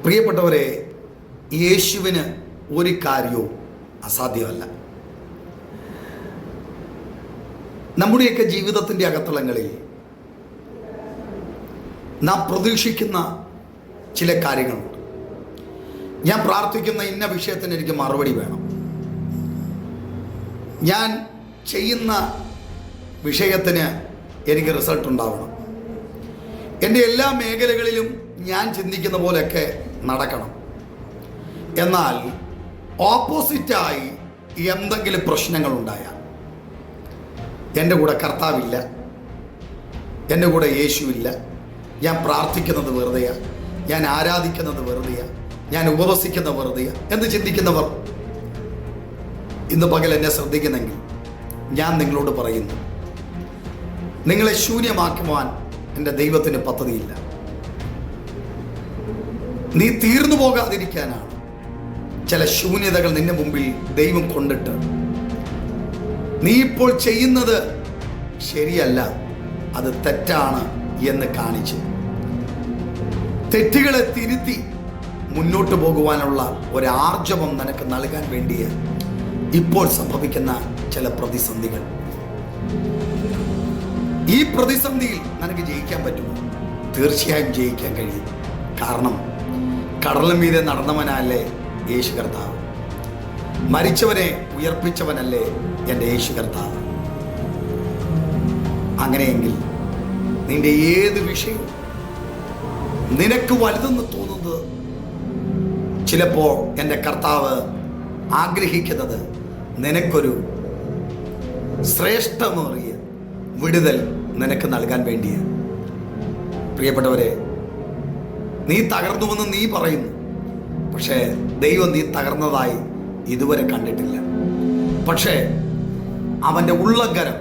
പ്രിയപ്പെട്ടവരെ, യേശുവിന് ഒരു കാര്യവും അസാധ്യമല്ല. നമ്മുടെയൊക്കെ ജീവിതത്തിൻ്റെ അകത്തളങ്ങളിൽ നാം പ്രതീക്ഷിക്കുന്ന ചില കാര്യങ്ങളുണ്ട്. ഞാൻ പ്രാർത്ഥിക്കുന്ന ഇന്ന വിഷയത്തിന് എനിക്ക് മറുപടി വേണം, ഞാൻ ചെയ്യുന്ന വിഷയത്തിന് എനിക്ക് റിസൾട്ട് ഉണ്ടാവണം, എൻ്റെ എല്ലാ മേഖലകളിലും ഞാൻ ചിന്തിക്കുന്ന പോലെയൊക്കെ നടക്കണം. എന്നാൽ ഓപ്പോസിറ്റായി എന്തെങ്കിലും പ്രശ്നങ്ങളുണ്ടായാൽ, എൻ്റെ കൂടെ കർത്താവില്ല, എൻ്റെ കൂടെ യേശുവില്ല, ഞാൻ പ്രാർത്ഥിക്കുന്നത് വെറുതെയാണ്, ഞാൻ ആരാധിക്കുന്നത് വെറുതെയാണ്, ഞാൻ ഉപവസിക്കുന്നത് വെറുതെയാണ് എന്ന് ചിന്തിക്കുന്നവർ ഇന്ന് പകൽ എന്നെ ശ്രദ്ധിക്കുന്നെങ്കിൽ ഞാൻ നിങ്ങളോട് പറയുന്നു, നിങ്ങളെ ശൂന്യമാക്കുവാൻ എൻ്റെ ദൈവത്തിന് പദ്ധതിയില്ല. നീ തീർന്നു പോകാതിരിക്കാനാണ് ചില ശൂന്യതകൾ നിന്റെ മുമ്പിൽ ദൈവം കൊണ്ടിട്ട്, നീ ഇപ്പോൾ ചെയ്യുന്നത് ശരിയല്ല, അത് തെറ്റാണ് എന്ന് കാണിച്ച് തെറ്റുകളെ തിരുത്തി മുന്നോട്ട് പോകുവാനുള്ള ഒരാർജവം നിനക്ക് നൽകാൻ വേണ്ടിയ ഇപ്പോൾ സംഭവിക്കുന്ന ചില പ്രതിസന്ധികൾ. ഈ പ്രതിസന്ധിയിൽ നിനക്ക് ജയിക്കാൻ പറ്റുമോ? തീർച്ചയായും ജയിക്കാൻ കഴിയും. കാരണം കടലിന് മീതെ നടന്നവനല്ലേ യേശു കർത്താവ്, മരിച്ചവനെ ഉയർപ്പിച്ചവനല്ലേ എൻ്റെ യേശു കർത്താവ്. അങ്ങനെയെങ്കിൽ നിന്റെ ഏത് വിഷയവും നിനക്ക് വലുതെന്ന് തോന്നുന്നത്, ചിലപ്പോൾ എൻ്റെ കർത്താവ് ആഗ്രഹിക്കുന്നത് നിനക്കൊരു ശ്രേഷ്ഠമേറിയ വിടുതൽ നിനക്ക് നൽകാൻ വേണ്ടിയാണ്. പ്രിയപ്പെട്ടവരെ, നീ തകർന്നുവെന്ന് നീ പറയുന്നു, പക്ഷേ ദൈവം നീ തകർന്നതായി ഇതുവരെ കണ്ടിട്ടില്ല. പക്ഷേ അവൻ്റെ ഉള്ളങ്കരം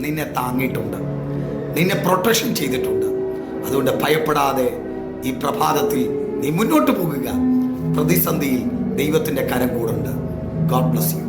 നിന്നെ താങ്ങിയിട്ടുണ്ട്, നിന്നെ പ്രൊട്ടക്ഷൻ ചെയ്തിട്ടുണ്ട്. അതുകൊണ്ട് ഭയപ്പെടാതെ ഈ പ്രഭാതത്തിൽ നീ മുന്നോട്ട് പോകുക. പ്രതിസന്ധിയിൽ ദൈവത്തിൻ്റെ കരം കൂടുണ്ട്. God bless you.